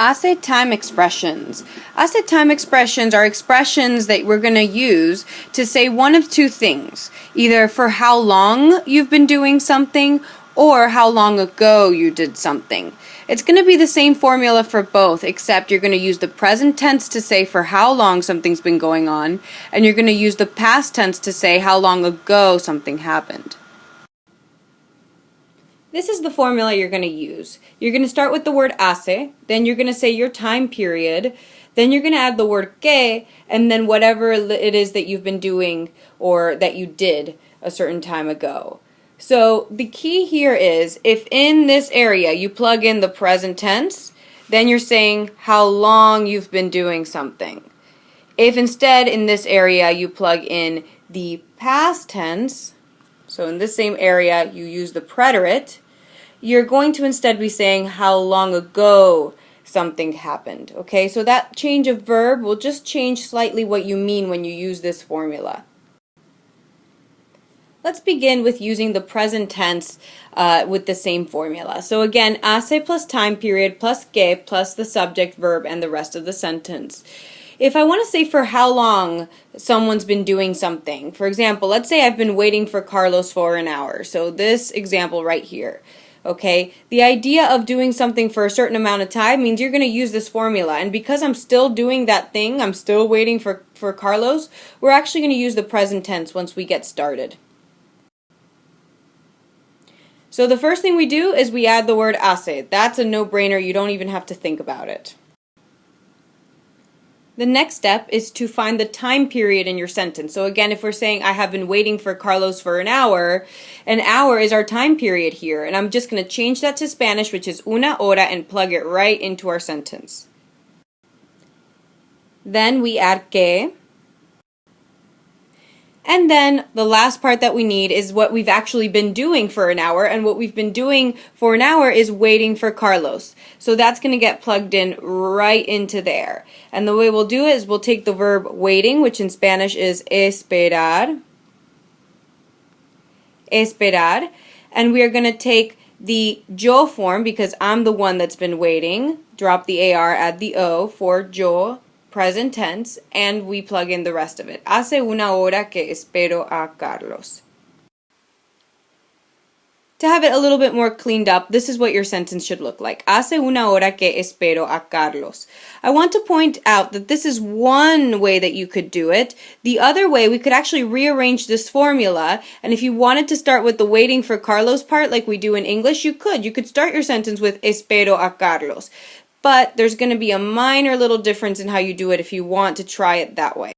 Hace time expressions. Hace time expressions are expressions that we're going to use to say one of two things. Either for how long you've been doing something or how long ago you did something. It's going to be the same formula for both, except you're going to use the present tense to say for how long something's been going on, and you're going to use the past tense to say how long ago something happened. This is the formula you're going to use. You're going to start with the word hace, then you're going to say your time period, then you're going to add the word que, and then whatever it is that you've been doing or that you did a certain time ago. So the key here is, if in this area you plug in the present tense, then you're saying how long you've been doing something. If instead in this area you plug in the past tense, so in this same area you use the preterite, you're going to instead be saying how long ago something happened. Okay, so that change of verb will just change slightly what you mean when you use this formula. Let's begin with using the present tense with the same formula. So again, hace plus time period plus que plus the subject, verb, and the rest of the sentence. If I want to say for how long someone's been doing something, for example, let's say I've been waiting for Carlos for an hour. So this example right here. Okay, the idea of doing something for a certain amount of time means you're going to use this formula. And because I'm still doing that thing, I'm still waiting for Carlos, we're actually going to use the present tense once we get started. So the first thing we do is we add the word hace. That's a no-brainer. You don't even have to think about it. The next step is to find the time period in your sentence. So again, if we're saying I have been waiting for Carlos for an hour is our time period here. And I'm just going to change that to Spanish, which is una hora, and plug it right into our sentence. Then we add que. And then the last part that we need is what we've actually been doing for an hour, and what we've been doing for an hour is waiting for Carlos. So that's going to get plugged in right into there. And the way we'll do it is we'll take the verb waiting, which in Spanish is esperar, esperar, and we are going to take the yo form, because I'm the one that's been waiting, drop the AR, add the O for yo, present tense, and we plug in the rest of it. Hace una hora que espero a Carlos. To have it a little bit more cleaned up, this is what your sentence should look like. Hace una hora que espero a Carlos. I want to point out that this is one way that you could do it. The other way, we could actually rearrange this formula, and if you wanted to start with the waiting for Carlos part like we do in English, you could. You could start your sentence with espero a Carlos. But there's going to be a minor little difference in how you do it if you want to try it that way.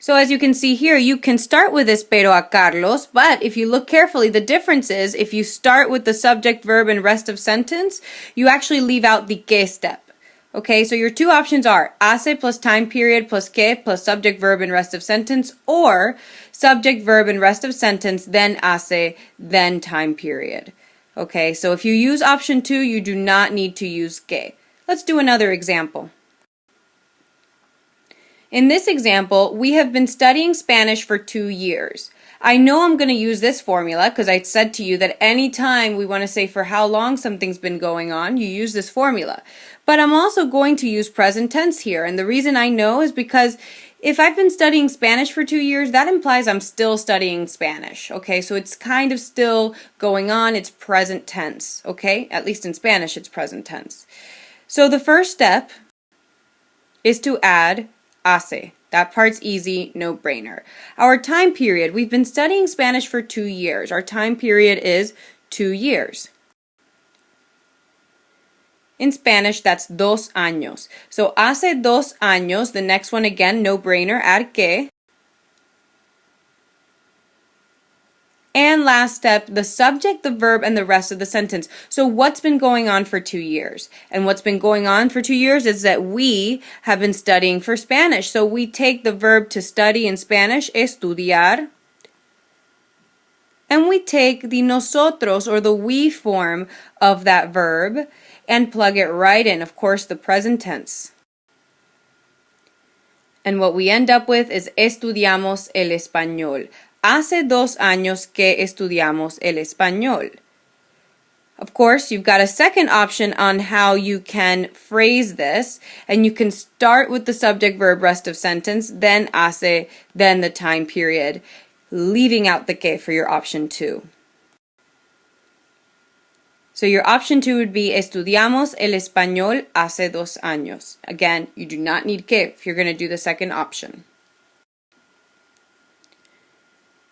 So as you can see here, you can start with espero a Carlos, but if you look carefully, the difference is if you start with the subject, verb, and rest of sentence, you actually leave out the que step. Okay, so your two options are hace plus time period plus que plus subject, verb, and rest of sentence, or subject, verb, and rest of sentence, then hace, then time period. Okay, so if you use option 2, you do not need to use que. Let's do another example. In this example, we have been studying Spanish for 2 years. I know I'm going to use this formula because I said to you that anytime we want to say for how long something's been going on, you use this formula. But I'm also going to use present tense here, and the reason I know is because if I've been studying Spanish for 2 years, that implies I'm still studying Spanish, okay? So it's kind of still going on, it's present tense, okay? At least in Spanish, it's present tense. So the first step is to add hace. That part's easy, no brainer. Our time period, we've been studying Spanish for 2 years. Our time period is 2 years. In Spanish, that's 2 años. So, hace 2 años, the next one again, no brainer, add que. And last step, the subject, the verb, and the rest of the sentence. So what's been going on for 2 years? And what's been going on for 2 years is that we have been studying for Spanish. So we take the verb to study in Spanish, estudiar. And we take the nosotros, or the we form of that verb, and plug it right in, of course, the present tense. And what we end up with is estudiamos el español. Hace 2 años que estudiamos el español. Of course, you've got a second option on how you can phrase this, and you can start with the subject verb rest of sentence, then hace, then the time period, leaving out the que for your option 2. So your option 2 would be estudiamos el español hace 2 años. Again, you do not need que if you're going to do the second option.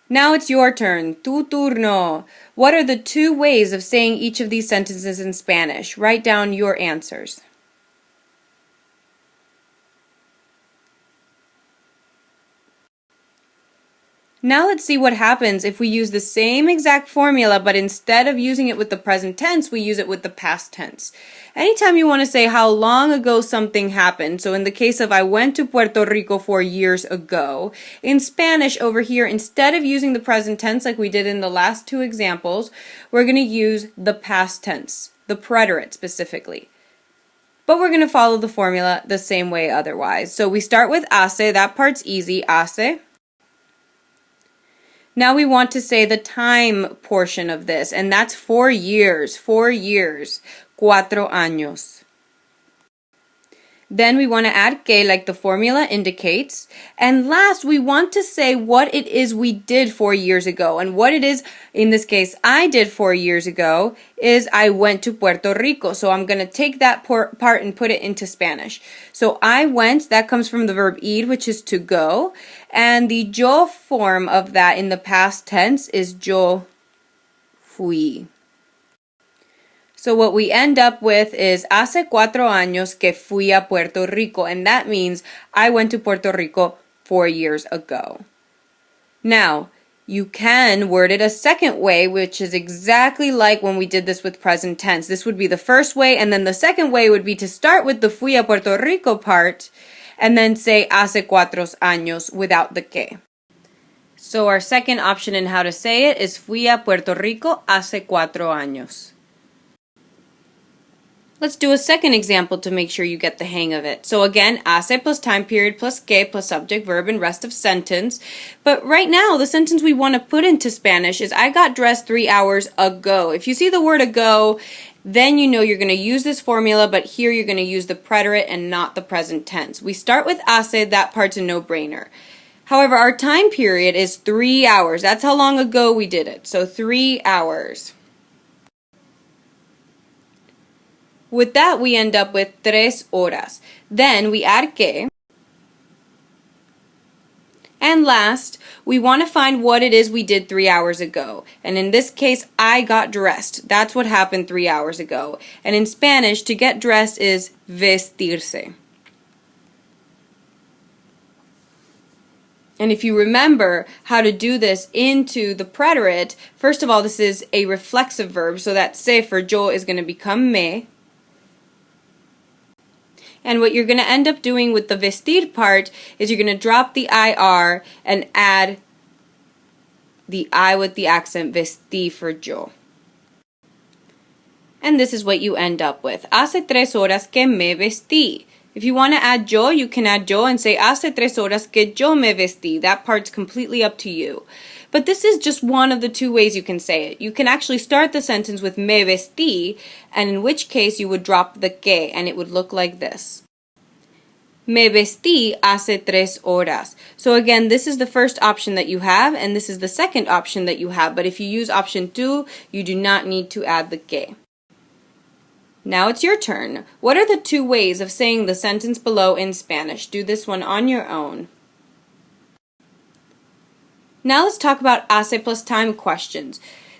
Now it's your turn. Tu turno. What are the 2 ways of saying each of these sentences in Spanish? Write down your answers. Now let's see what happens if we use the same exact formula, but instead of using it with the present tense, we use it with the past tense. Anytime you want to say how long ago something happened, so in the case of I went to Puerto Rico 4 years ago, in Spanish over here, instead of using the present tense like we did in the last 2 examples, we're going to use the past tense, the preterite specifically. But we're going to follow the formula the same way otherwise. So we start with hace, that part's easy, hace. Now we want to say the time portion of this, and that's 4 years, 4 years, 4 años. Then we want to add que like the formula indicates. And last, we want to say what it is we did 4 years ago. And what it is, in this case, I did 4 years ago, is I went to Puerto Rico. So I'm going to take that part and put it into Spanish. So I went, that comes from the verb ir, which is to go. And the yo form of that in the past tense is yo fui. So what we end up with is hace 4 años que fui a Puerto Rico, and that means I went to Puerto Rico 4 years ago. Now, you can word it a second way, which is exactly like when we did this with present tense. This would be the first way, and then the second way would be to start with the fui a Puerto Rico part, and then say hace 4 años without the que. So our second option in how to say it is fui a Puerto Rico hace 4 años. Let's do a second example to make sure you get the hang of it. So again, hace plus time period plus que plus subject, verb, and rest of sentence. But right now, the sentence we want to put into Spanish is I got dressed 3 hours ago. If you see the word ago, then you know you're going to use this formula, but here you're going to use the preterite and not the present tense. We start with hace, that part's a no-brainer. However, our time period is 3 hours. That's how long ago we did it. So 3 hours. With that, we end up with 3 horas. Then we add que. And last, we want to find what it is we did 3 hours ago. And in this case, I got dressed. That's what happened 3 hours ago. And in Spanish, to get dressed is vestirse. And if you remember how to do this into the preterite, first of all, this is a reflexive verb, so that se for yo is going to become me. And what you're going to end up doing with the vestir part is you're going to drop the IR and add the I with the accent, vestí for yo. And this is what you end up with. Hace 3 horas que me vestí. If you want to add yo, you can add yo and say hace 3 horas que yo me vestí. That part's completely up to you. But this is just one of the 2 ways you can say it. You can actually start the sentence with me vestí, and in which case you would drop the que, and it would look like this. Me vestí hace 3 horas. So again, this is the first option that you have, and this is the second option that you have. But if you use option 2, you do not need to add the que. Now it's your turn. What are the 2 ways of saying the sentence below in Spanish? Do this one on your own. Now let's talk about hace plus time questions.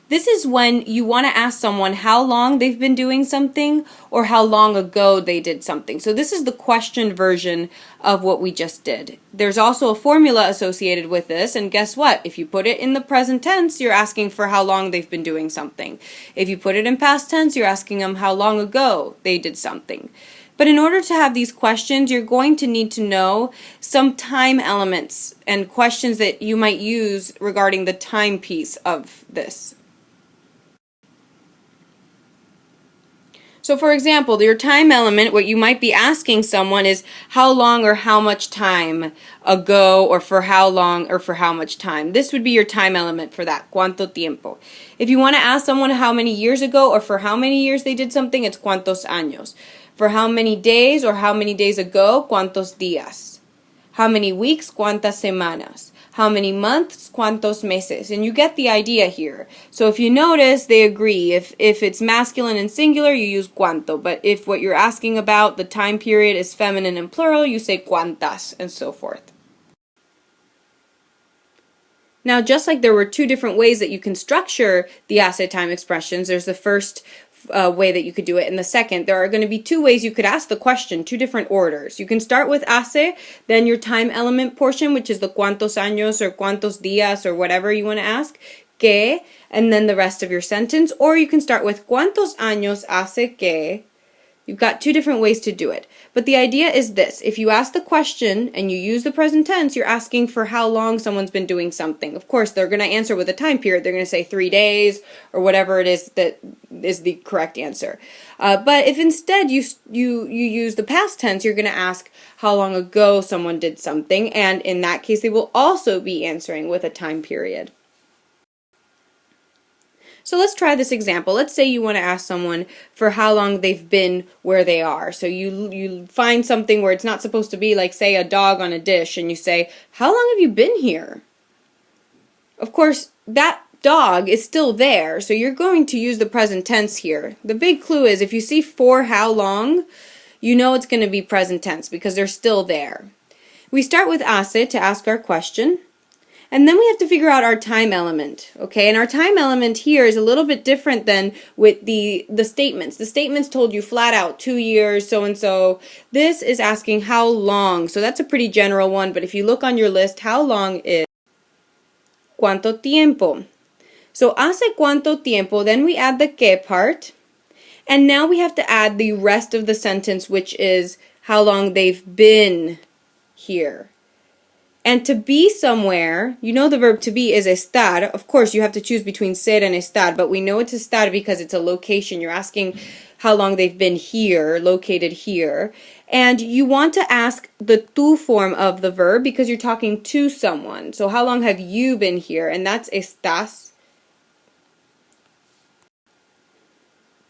This is when you want to ask someone how long they've been doing something or how long ago they did something. So this is the question version of what we just did. There's also a formula associated with this, and guess what? If you put it in the present tense, you're asking for how long they've been doing something. If you put it in past tense, you're asking them how long ago they did something. But in order to have these questions, you're going to need to know some time elements and questions that you might use regarding the time piece of this. So for example, your time element, what you might be asking someone is how long or how much time ago, or for how long or for how much time. This would be your time element for that, cuánto tiempo. If you want to ask someone how many years ago or for how many years they did something, it's cuántos años. For how many days or how many days ago, cuántos días. How many weeks, cuántas semanas. How many months, cuántos meses. And you get the idea here. So if you notice, they agree. If it's masculine and singular, you use cuánto. But if what you're asking about, the time period, is feminine and plural, you say cuántas, and so forth. Now, just like there were two different ways that you can structure the hace time expressions, there's the first way that you could do it, and the second, there are going to be two ways you could ask the question, two different orders. You can start with hace, then your time element portion, which is the cuántos años or cuántos días or whatever you want to ask, que, and then the rest of your sentence, or you can start with cuántos años hace que. You've got two different ways to do it. But the idea is this. If you ask the question and you use the present tense, you're asking for how long someone's been doing something. Of course, they're going to answer with a time period. They're going to say 3 days or whatever it is that is the correct answer. But if instead you use the past tense, you're going to ask how long ago someone did something. And in that case, they will also be answering with a time period. So let's try this example. Let's say you want to ask someone for how long they've been where they are. So you find something where it's not supposed to be, like say a dog on a dish, and you say, how long have you been here? Of course, that dog is still there, so you're going to use the present tense here. The big clue is if you see for how long, you know it's going to be present tense because they're still there. We start with hace to ask our question. And then we have to figure out our time element, okay? And our time element here is a little bit different than with the statements. The statements told you flat out 2 years, so-and-so. This is asking how long. So that's a pretty general one, but if you look on your list, how long is cuánto tiempo. So hace cuánto tiempo, then we add the que part. And now we have to add the rest of the sentence, which is how long they've been here. And to be somewhere, you know the verb to be is estar. Of course, you have to choose between ser and estar, but we know it's estar because it's a location. You're asking how long they've been here, located here. And you want to ask the tú form of the verb because you're talking to someone. So how long have you been here? And that's estás.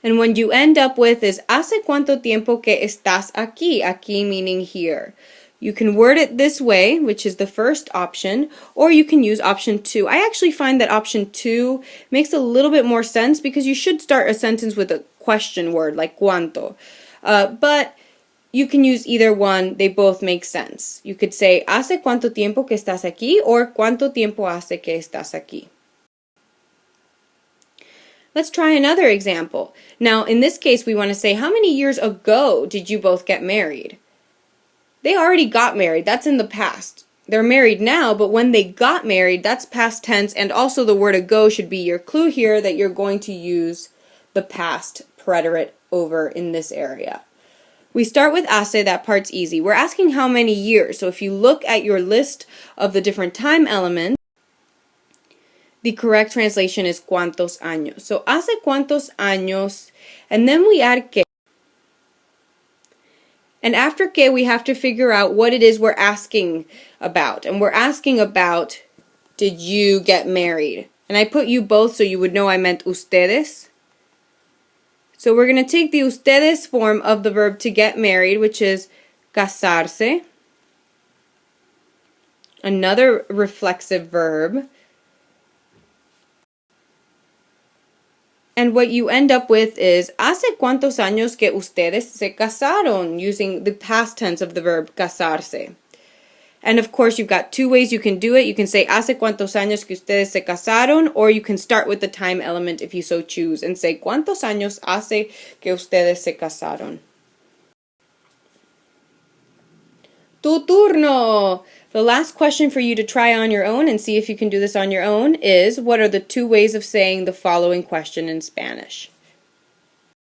And what you end up with is hace cuánto tiempo que estás aquí. Aquí meaning here. You can word it this way, which is the first option, or you can use option 2. I actually find that option 2 makes a little bit more sense because you should start a sentence with a question word like cuánto. But you can use either one. They both make sense. You could say, ¿hace cuánto tiempo que estás aquí? Or ¿cuánto tiempo hace que estás aquí? Let's try another example. Now, in this case, we want to say, how many years ago did you both get married? They already got married. That's in the past. They're married now, but when they got married, that's past tense, and also the word ago should be your clue here that you're going to use the past preterite over in this area. We start with hace, that part's easy. We're asking how many years. So if you look at your list of the different time elements, the correct translation is cuántos años. So hace cuántos años, and then we add que. And after que, we have to figure out what it is we're asking about. And we're asking about, did you get married? And I put you both so you would know I meant ustedes. So we're going to take the ustedes form of the verb to get married, which is casarse. Another reflexive verb. And what you end up with is, ¿hace cuántos años que ustedes se casaron? Using the past tense of the verb casarse. And of course, you've got two ways you can do it. You can say, ¿hace cuántos años que ustedes se casaron? Or you can start with the time element if you so choose and say, ¿cuántos años hace que ustedes se casaron? Tu turno! The last question for you to try on your own and see if you can do this on your own is, what are the two ways of saying the following question in Spanish?